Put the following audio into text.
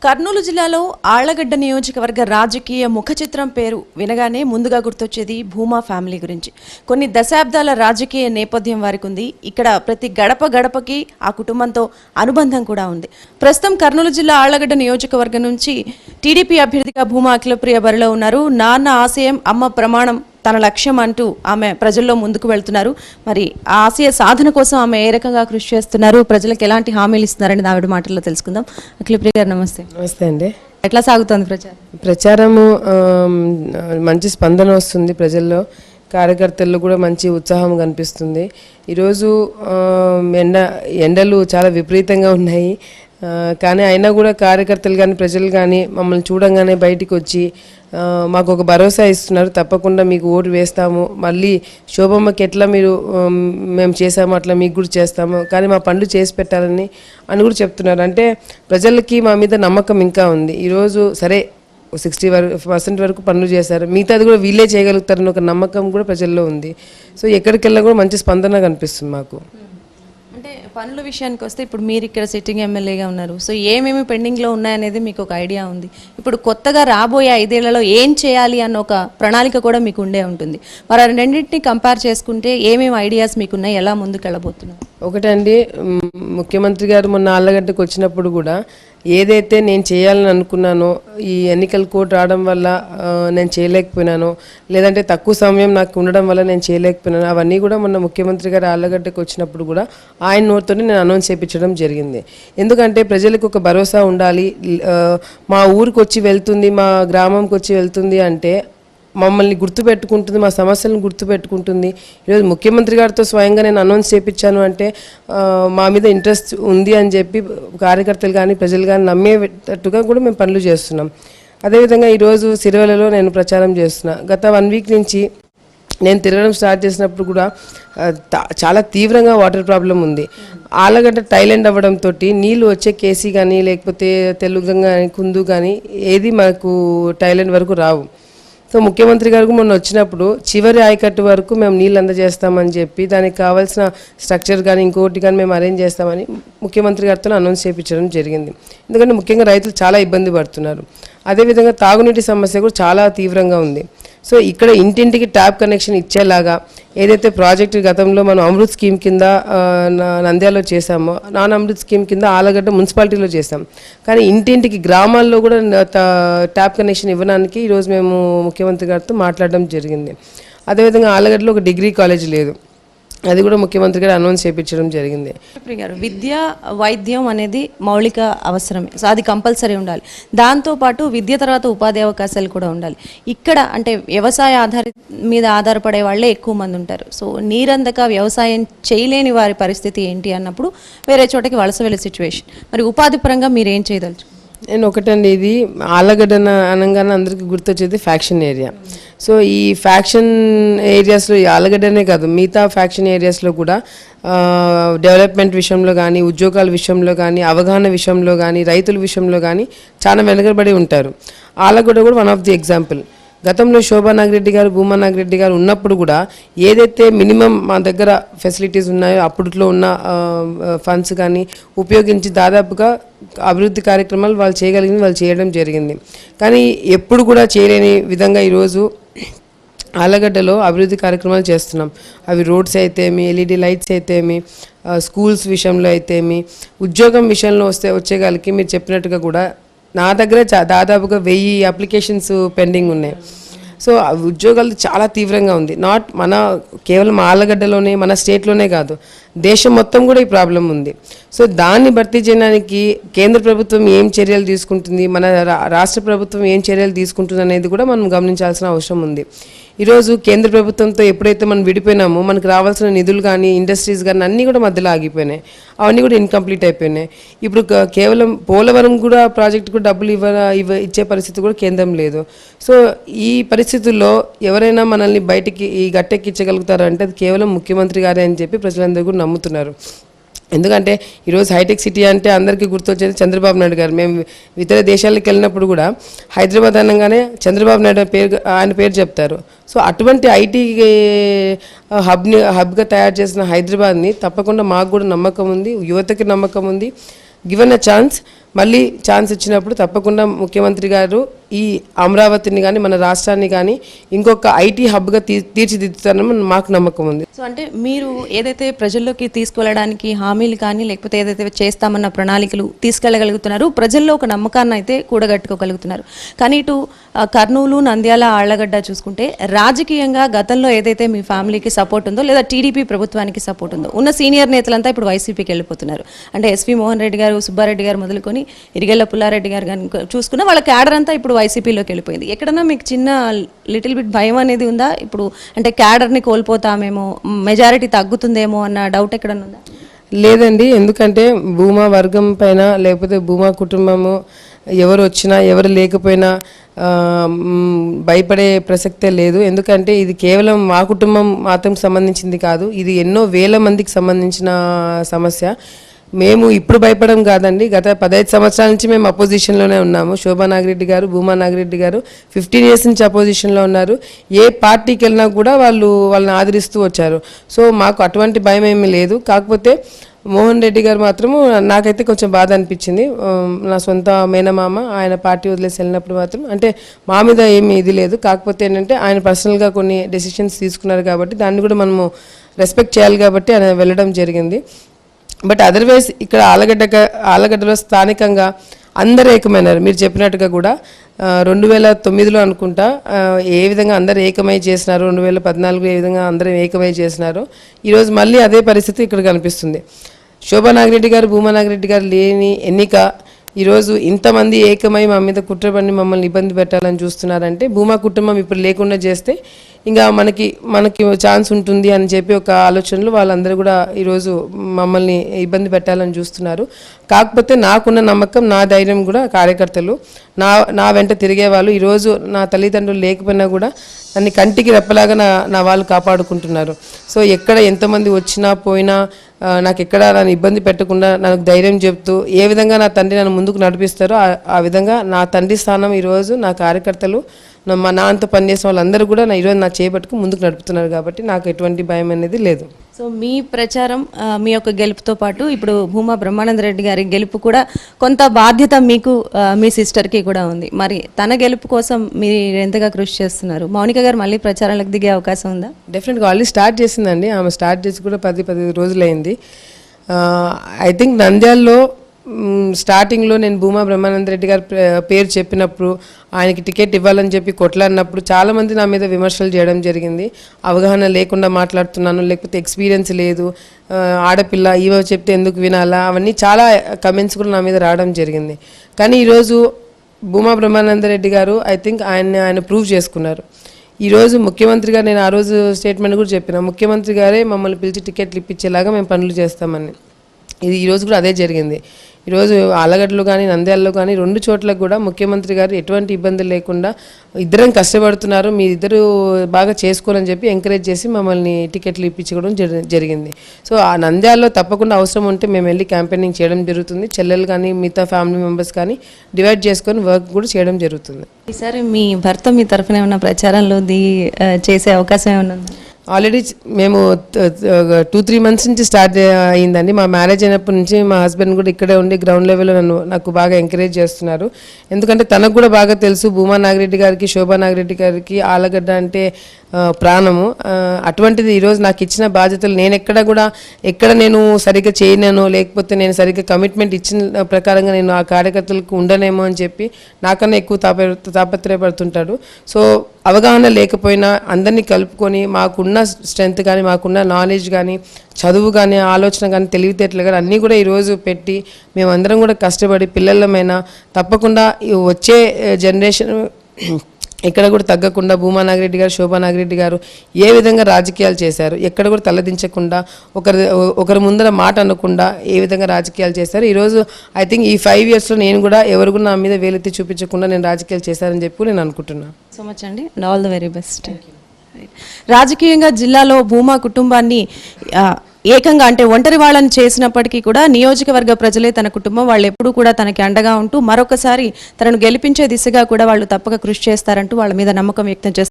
కర్నూలు జిల్లాలో ఆళ్లగడ్డ నియోజకవర్గ రాజకీయ ముఖ చిత్రం పేరు వినగానే ముందుగా గుర్తొచ్చేది భూమా ఫ్యామిలీ గురించి. కొన్ని దశాబ్దాల రాజకీయ నేపథ్యం వారికి ఉంది. ఇక్కడ ప్రతి గడప గడపకి ఆ కుటుంబంతో అనుబంధం కూడా ఉంది. ప్రస్తుతం కర్నూలు జిల్లా ఆళ్లగడ్డ నియోజకవర్గం నుంచి టీడీపీ అభ్యర్థిగా భూమా అఖిలప్రియ బరిలో ఉన్నారు. నాన్న ఆశయం అమ్మ ప్రమాణం తన లక్ష్యం అంటూ ఆమె ప్రజల్లో ముందుకు వెళ్తున్నారు. మరి ఆ ఆశయ సాధన కోసం ఆమె ఏ రకంగా కృషి చేస్తున్నారు, ప్రజలకు ఎలాంటి హామీలు ఇస్తున్నారని ఆవిడ మాటల్లో తెలుసుకుందాం. అఖిలప్రియ గారు నమస్తే. నమస్తే అండి. ఎట్లా సాగుతోంది ప్రచారము? మంచి స్పందన వస్తుంది ప్రజల్లో, కార్యకర్తల్లో కూడా మంచి ఉత్సాహం కనిపిస్తుంది. ఈరోజు ఎండలు చాలా విపరీతంగా ఉన్నాయి, కానీ అయినా కూడా కార్యకర్తలు కానీ ప్రజలు కానీ మమ్మల్ని చూడంగానే బయటికి వచ్చి మాకు ఒక భరోసా ఇస్తున్నారు. తప్పకుండా మీకు ఓటు వేస్తాము, మళ్ళీ శోభమ్మకి ఎట్లా మేము చేసాము అట్లా మీకు కూడా చేస్తాము, కానీ మా పనులు చేసి పెట్టాలని కూడా చెప్తున్నారు. అంటే ప్రజలకి మా మీద నమ్మకం ఇంకా ఉంది. ఈరోజు సరే 60% వరకు పనులు చేశారు, మిగతాది కూడా వీళ్ళే చేయగలుగుతారని ఒక నమ్మకం కూడా ప్రజల్లో ఉంది. సో ఎక్కడికి వెళ్ళినా కూడా మంచి స్పందన కనిపిస్తుంది మాకు. అంటే పనుల విషయానికి వస్తే ఇప్పుడు మీరు ఇక్కడ సిట్టింగ్ ఎమ్మెల్యేగా ఉన్నారు. సో ఏమేమి పెండింగ్లో ఉన్నాయనేది మీకు ఒక ఐడియా ఉంది. ఇప్పుడు కొత్తగా రాబోయే 5 ఏళ్లలో ఏం చేయాలి అన్న ఒక ప్రణాళిక కూడా మీకు ఉండే ఉంటుంది. మరి ఆ రెండింటిని కంపేర్ చేసుకుంటే ఏమేమి ఐడియాస్ మీకున్నాయి, ఎలా ముందుకు వెళ్ళబోతున్నారు? ఒకటండి, ముఖ్యమంత్రి గారు మొన్న ఆళ్లగడ్డకు వచ్చినప్పుడు కూడా ఏదైతే నేను చేయాలని అనుకున్నానో ఈ ఎన్నికల కోడ్ రావడం వల్ల నేను చేయలేకపోయినాను, లేదంటే తక్కువ సమయం నాకు ఉండడం వల్ల నేను చేయలేకపోయినాను, అవన్నీ కూడా మొన్న ముఖ్యమంత్రి గారు ఆళ్లగడ్డకు వచ్చినప్పుడు కూడా ఆయన నోటితోనే నేను అనౌన్స్ చేయించడం జరిగింది. ఎందుకంటే ప్రజలకు ఒక భరోసా ఉండాలి. మా ఊరికి వచ్చి వెళ్తుంది, మా గ్రామంకి వచ్చి వెళ్తుంది అంటే మమ్మల్ని గుర్తుపెట్టుకుంటుంది, మా సమస్యలను గుర్తుపెట్టుకుంటుంది. ఈరోజు ముఖ్యమంత్రి గారితో స్వయంగా నేను అనౌన్స్ చేయించాను అంటే మా మీద ఇంట్రెస్ట్ ఉంది అని చెప్పి కార్యకర్తలు కానీ ప్రజలు కానీ నమ్మేటట్టుగా కూడా మేము పనులు చేస్తున్నాం. అదేవిధంగా ఈరోజు సిరివెల్లలో నేను ప్రచారం చేస్తున్నా. గత 1 వీక్ నుంచి నేను తిరగడం స్టార్ట్ చేసినప్పుడు కూడా చాలా తీవ్రంగా వాటర్ ప్రాబ్లం ఉంది. ఆళ్లగడ్డ టైలెండ్ అవ్వడంతో నీళ్ళు వచ్చే కేసీ కానీ లేకపోతే తెలుగు కానీ కుందు కానీ ఏది మాకు టైలెండ్ వరకు రావు. సో ముఖ్యమంత్రి గారికి మొన్న వచ్చినప్పుడు చివరి ఆయకట్టు వరకు మేము నీళ్ళు అందజేస్తామని చెప్పి దానికి కావాల్సిన స్ట్రక్చర్ కానీ ఇంకోటి కానీ మేము అరేంజ్ చేస్తామని ముఖ్యమంత్రి గారితో అనౌన్స్ చేయించడం జరిగింది. ఎందుకంటే ముఖ్యంగా రైతులు చాలా ఇబ్బంది పడుతున్నారు. అదేవిధంగా తాగునీటి సమస్య కూడా చాలా తీవ్రంగా ఉంది. సో ఇక్కడ ఇంటింటికి ట్యాప్ కనెక్షన్ ఇచ్చేలాగా ఏదైతే ప్రాజెక్టు గతంలో మనం అమృత్ స్కీమ్ కింద నంద్యాలలో చేసామో, నాన్ అమృత్ స్కీమ్ కింద ఆళ్లగడ్డ మున్సిపాలిటీలో చేసాం. కానీ ఇంటింటికి గ్రామాల్లో కూడా ట్యాప్ కనెక్షన్ ఇవ్వడానికి ఈరోజు మేము ముఖ్యమంత్రి గారితో మాట్లాడడం జరిగింది. అదేవిధంగా ఆళ్లగడ్డలో ఒక డిగ్రీ కాలేజ్ లేదు, అది కూడా ముఖ్యమంత్రి గారు అనౌన్స్ చేయించడం జరిగింది. విద్య వైద్యం అనేది మౌలిక అవసరమే, సో అది కంపల్సరీ ఉండాలి. దాంతోపాటు విద్య తర్వాత ఉపాధి అవకాశాలు కూడా ఉండాలి. ఇక్కడ అంటే వ్యవసాయ మీద ఆధారపడే వాళ్ళే ఎక్కువ మంది ఉంటారు. సో నీరందక వ్యవసాయం చేయలేని వారి పరిస్థితి ఏంటి అన్నప్పుడు వేరే చోటకి వలస వెళ్ళే సిచ్యువేషన్. మరి ఉపాధి పరంగా మీరు ఏం చేయదలుచు? నేను ఒకటండి, ఇది ఆళ్లగడ్డ అనగానే అందరికీ గుర్తొచ్చేది ఫ్యాక్షన్ ఏరియా. సో ఈ ఫ్యాక్షన్ ఏరియాస్లో ఆళ్లగడ్డనే కాదు మిగతా ఫ్యాక్షన్ ఏరియాస్లో కూడా డెవలప్మెంట్ విషయంలో కానీ ఉద్యోగాల విషయంలో కానీ అవగాహన విషయంలో కానీ రైతుల విషయంలో కానీ చాలా వెనుకబడి ఉంటారు. ఆళ్లగడ్డ కూడా వన్ ఆఫ్ ది ఎగ్జాంపుల్. గతంలో శోభా నాగిరెడ్డి గారు భూమా నాగిరెడ్డి గారు ఉన్నప్పుడు కూడా ఏదైతే మినిమం మా దగ్గర ఫెసిలిటీస్ ఉన్నాయో అప్పట్లో ఉన్న ఫండ్స్ కానీ ఉపయోగించి దాదాపుగా అభివృద్ధి కార్యక్రమాలు వాళ్ళు చేయగలిగింది వాళ్ళు చేయడం జరిగింది. కానీ ఎప్పుడు కూడా చేయలేని విధంగా ఈరోజు ఆళ్లగడ్డలో అభివృద్ధి కార్యక్రమాలు చేస్తున్నాం. అవి రోడ్స్ అయితేమి, ఎల్ఈడి లైట్స్ అయితేమి, స్కూల్స్ విషయంలో అయితేమి, ఉద్యోగం విషయంలో వచ్చేగాలికి మీరు చెప్పినట్టుగా కూడా నా దగ్గర దాదాపుగా 1000 అప్లికేషన్స్ పెండింగ్ ఉన్నాయి. సో ఉద్యోగాలు చాలా తీవ్రంగా ఉంది. మన కేవలం ఆళ్లగడ్డలోనే మన స్టేట్లోనే కాదు దేశం మొత్తం కూడా ఈ ప్రాబ్లం ఉంది. సో దాన్ని భర్తీ చేయడానికి కేంద్ర ప్రభుత్వం ఏం చర్యలు తీసుకుంటుంది, మన రాష్ట్ర ప్రభుత్వం ఏం చర్యలు తీసుకుంటుంది అనేది కూడా మనం గమనించాల్సిన అవసరం ఉంది. ఈరోజు కేంద్ర ప్రభుత్వంతో ఎప్పుడైతే మనం విడిపోయినామో మనకు రావాల్సిన నిధులు కానీ ఇండస్ట్రీస్ కానీ అన్నీ కూడా మధ్యలో ఆగిపోయినాయి, అవన్నీ కూడా ఇన్కంప్లీట్ అయిపోయినాయి. ఇప్పుడు కేవలం పోలవరం కూడా ప్రాజెక్టు కూడా డబ్బులు ఇచ్చే పరిస్థితి కూడా కేంద్రం లేదు. సో ఈ పరిస్థితుల్లో ఎవరైనా మనల్ని బయటికి ఈ గట్టెక్కించగలుగుతారు అంటే అది కేవలం ముఖ్యమంత్రి గారే అని చెప్పి ప్రజలందరూ కూడా నమ్ముతున్నారు. ఎందుకంటే ఈరోజు హైటెక్ సిటీ అంటే అందరికీ గుర్తొచ్చేది చంద్రబాబు నాయుడు గారు. మేము ఇతర దేశాలకు వెళ్ళినప్పుడు కూడా హైదరాబాద్ అనగానే చంద్రబాబు నాయుడు ఆయన పేరు చెప్తారు. సో అటువంటి ఐటీ హబ్గా తయారు చేసిన హైదరాబాద్ని తప్పకుండా మాకు కూడా నమ్మకం ఉంది, యువతకి నమ్మకం ఉంది. గివెన్ అ ఛాన్స్ మళ్ళీ ఛాన్స్ ఇచ్చినప్పుడు తప్పకుండా ముఖ్యమంత్రి గారు ఈ అమరావతిని కానీ మన రాష్ట్రాన్ని కానీ ఇంకొక ఐటీ హబ్గా తీర్చిదిద్దుతారని మాకు నమ్మకం ఉంది. సో అంటే మీరు ఏదైతే ప్రజల్లోకి తీసుకెళ్ళడానికి హామీలు కానీ లేకపోతే ఏదైతే చేస్తామన్న ప్రణాళికలు తీసుకెళ్ళగలుగుతున్నారు, ప్రజల్లో ఒక నమ్మకాన్ని అయితే కూడగట్టుకోగలుగుతున్నారు. కానీ ఇటు కర్నూలు, నంద్యాల, ఆళ్లగడ్డ చూసుకుంటే రాజకీయంగా గతంలో ఏదైతే మీ ఫ్యామిలీకి సపోర్ట్ ఉందో లేదా టీడీపీ ప్రభుత్వానికి సపోర్ట్ ఉందో ఉన్న సీనియర్ నేతలంతా ఇప్పుడు వైసీపీకి వెళ్ళిపోతున్నారు. అంటే ఎస్వి మోహన్ రెడ్డి గారు, సుబ్బారెడ్డి గారు మొదలుకొని ఇరిగెళ్ల పుల్లారెడ్డి గారు కానీ చూసుకున్న వాళ్ళ క్యాడర్ అంతా ఇప్పుడు వైసీపీలోకి వెళ్ళిపోయింది. ఎక్కడన్నా మీకు చిన్న లిటిల్ బిట్ భయం అనేది ఉందా ఇప్పుడు? అంటే క్యాడర్ని కోల్పోతామేమో, మెజారిటీ తగ్గుతుందేమో అన్న డౌట్ ఎక్కడన్నా ఉందా? లేదండి, ఎందుకంటే భూమా వర్గం పైన లేకపోతే భూమా కుటుంబము ఎవరు వచ్చినా ఎవరు లేకపోయినా భయపడే ప్రసక్తే లేదు. ఎందుకంటే ఇది కేవలం మా కుటుంబం మాత్రం సంబంధించింది కాదు, ఇది ఎన్నో వేల మందికి సంబంధించిన సమస్య. మేము ఇప్పుడు భయపడం కాదండి, గత 15 సంవత్సరాల నుంచి మేము అపోజిషన్లోనే ఉన్నాము. శోభా నాగిరెడ్డి గారు, భూమా నాగిరెడ్డి గారు 15 ఇయర్స్ నుంచి అపోజిషన్లో ఉన్నారు. ఏ పార్టీకి వెళ్ళినా కూడా వాళ్ళని ఆదరిస్తూ వచ్చారు. సో మాకు అటువంటి భయం ఏమీ లేదు. కాకపోతే మోహన్ రెడ్డి గారు మాత్రము నాకైతే కొంచెం బాధ అనిపించింది. నా సొంత మేనమామ ఆయన పార్టీ వదిలేసి వెళ్ళినప్పుడు మాత్రం, అంటే మా మీద ఏమీ ఇది లేదు, కాకపోతే ఏంటంటే ఆయన పర్సనల్గా కొన్ని డెసిషన్స్ తీసుకున్నారు కాబట్టి దాన్ని కూడా మనము రెస్పెక్ట్ చేయాలి కాబట్టి ఆయన వెళ్ళడం జరిగింది. బట్ అదర్వైజ్ ఇక్కడ ఆలగడ్డలో స్థానికంగా అందరూ ఏకమైనారు. మీరు చెప్పినట్టుగా కూడా 2009లో అనుకుంటా ఏ విధంగా అందరూ ఏకమై చేసినారు, 2014 ఏ విధంగా అందరూ ఏకమై చేసినారు, ఈరోజు మళ్ళీ అదే పరిస్థితి ఇక్కడ కనిపిస్తుంది. శోభా నాగిరెడ్డి గారు, భూమా నాగిరెడ్డి గారు లేని ఎన్నిక ఈరోజు ఇంతమంది ఏకమై మా మీద కుట్రపడి మమ్మల్ని ఇబ్బంది పెట్టాలని చూస్తున్నారంటే, భూమా కుటుంబం ఇప్పుడు లేకుండా చేస్తే ఇంకా మనకి ఛాన్స్ ఉంటుంది అని చెప్పి ఒక ఆలోచనలు వాళ్ళందరూ కూడా ఈరోజు మమ్మల్ని ఇబ్బంది పెట్టాలని చూస్తున్నారు. కాకపోతే నాకున్న నమ్మకం, నా ధైర్యం కూడా కార్యకర్తలు నా వెంట తిరిగే వాళ్ళు ఈరోజు నా తల్లిదండ్రులు లేకపోయినా కూడా నన్ను కంటికి రెప్పలాగా నా వాళ్ళు కాపాడుకుంటున్నారు. సో ఎక్కడ ఎంతమంది వచ్చినా పోయినా నాకు ఎక్కడ నన్ను ఇబ్బంది పెట్టకుండా నాకు ధైర్యం చెప్తూ ఏ విధంగా నా తండ్రి నన్ను ముందుకు నడిపిస్తారో ఆ విధంగా నా తండ్రి స్థానం ఈరోజు నా కార్యకర్తలు, మా నాన్నతో పనిచేసిన వాళ్ళందరూ కూడా ఈరోజు నా చేపట్టుకు ముందుకు నడుపుతున్నారు కాబట్టి నాకు ఎటువంటి భయం అనేది లేదు. సో మీ ప్రచారం, మీ యొక్క గెలుపుతో పాటు ఇప్పుడు భూమా బ్రహ్మానంద రెడ్డి గారి గెలుపు కూడా కొంత బాధ్యత మీకు, మీ సిస్టర్కి కూడా ఉంది. మరి తన గెలుపు కోసం మీరు ఎంతగా కృషి చేస్తున్నారు? మౌనిక గారు మళ్ళీ ప్రచారాలకు దిగే అవకాశం ఉందా? డెఫినెట్గా ఆల్రెడీ స్టార్ట్ చేసిందండి. ఆమె స్టార్ట్ చేసి కూడా 10 రోజులైంది. ఐ థింక్ నంద్యాలలో స్టార్టింగ్లో నేను భూమా బ్రహ్మానంద రెడ్డి గారి పేరు చెప్పినప్పుడు, ఆయనకి టికెట్ ఇవ్వాలని చెప్పి కొట్లాడినప్పుడు చాలామంది నా మీద విమర్శలు చేయడం జరిగింది. అవగాహన లేకుండా మాట్లాడుతున్నాను, లేకపోతే ఎక్స్పీరియన్స్ లేదు, ఆడపిల్ల ఈవో చెప్తే ఎందుకు వినాలా, అవన్నీ చాలా కమెంట్స్ కూడా నా మీద రావడం జరిగింది. కానీ ఈరోజు భూమా బ్రహ్మానంద రెడ్డి గారు ఐ థింక్ ఆయన ప్రూవ్ చేసుకున్నారు. ఈరోజు ముఖ్యమంత్రి గారు, నేను ఆ రోజు స్టేట్మెంట్ కూడా చెప్పిన, ముఖ్యమంత్రి గారే మమ్మల్ని పిలిచి టికెట్లు ఇప్పించేలాగా మేము పనులు చేస్తామని. ఈరోజు కూడా అదే జరిగింది. ఈరోజు ఆలగడ్డలో కానీ నంద్యాలలో కానీ 2 చోట్లకు కూడా ముఖ్యమంత్రి గారు ఎటువంటి ఇబ్బందులు లేకుండా ఇద్దరం కష్టపడుతున్నారు, మీ ఇద్దరు బాగా చేసుకోవాలని చెప్పి ఎంకరేజ్ చేసి మమ్మల్ని టికెట్లు ఇప్పించుకోవడం జరిగింది. సో ఆ నంద్యాలలో తప్పకుండా అవసరం ఉంటే మేము వెళ్ళి క్యాంపెయినింగ్ చేయడం జరుగుతుంది. చెల్లెలు కానీ మిగతా ఫ్యామిలీ మెంబర్స్ కానీ డివైడ్ చేసుకొని వర్క్ కూడా చేయడం జరుగుతుంది. ఈసారి మీ భర్త మీ తరఫున ఏమైనా ప్రచారంలో చేసే అవకాశం ఏమైనా ఉందా? ఆల్రెడీ మేము 2-3 మంత్స్ నుంచి స్టార్ట్ అయ్యిందండి. మా మ్యారేజ్ అయినప్పటి నుంచి మా హస్బెండ్ కూడా ఇక్కడే ఉండి గ్రౌండ్ లెవెల్లో నాకు బాగా ఎంకరేజ్ చేస్తున్నారు. ఎందుకంటే తనకు కూడా బాగా తెలుసు భూమా నాగిరెడ్డి గారికి, శోభా నాగిరెడ్డి గారికి ఆలగడ్డ అంటే ప్రాణము. అటువంటిది ఈరోజు నాకు ఇచ్చిన బాధ్యతలు ఎక్కడ నేను సరిగ్గా చేయలేను, లేకపోతే నేను సరిగ్గా కమిట్మెంట్ ఇచ్చిన ప్రకారంగా నేను ఆ కార్యకర్తలకు ఉండనేమో అని చెప్పి నాకన్నా ఎక్కువ తాపత్రయపడుతుంటాడు. సో అవగాహన లేకపోయినా అందరినీ కలుపుకొని మాకున్న స్ట్రెంగ్త్ కానీ, మాకున్న నాలెడ్జ్ కానీ, చదువు కానీ, ఆలోచన కానీ, తెలివితేటలు కానీ అన్నీ కూడా ఈరోజు పెట్టి మేమందరం కూడా కష్టపడి పిల్లలమైనా తప్పకుండా వచ్చే జనరేషన్ ఎక్కడ కూడా తగ్గకుండా భూమా నాగిరెడ్డి గారు, శోభా నాగిరెడ్డి గారు ఏ విధంగా రాజకీయాలు చేశారు, ఎక్కడ కూడా తలదించకుండా ఒకరి ముందర మాట అనకుండా ఏ విధంగా రాజకీయాలు చేశారు. ఈరోజు ఐ థింక్ ఈ 5 ఇయర్స్లో నేను కూడా ఎవరు కూడా నా మీద వేలెత్తి చూపించకుండా నేను రాజకీయాలు చేశారని చెప్పి నేను అనుకుంటున్నాను. సో మచ్ అండి, and all the very best. రాజకీయంగా జిల్లాలో భూమా కుటుంబాన్ని ఏకంగా అంటే ఒంటరి వాళ్ళని చేసినప్పటికీ కూడా నియోజకవర్గ ప్రజలే తన కుటుంబం, వాళ్ళు ఎప్పుడూ కూడా తనకి అండగా ఉంటూ మరొకసారి తనను గెలిపించే దిశగా కూడా వాళ్ళు తప్పక కృషి చేస్తారంటూ వాళ్ళ మీద నమ్మకం వ్యక్తం చేస్తారు.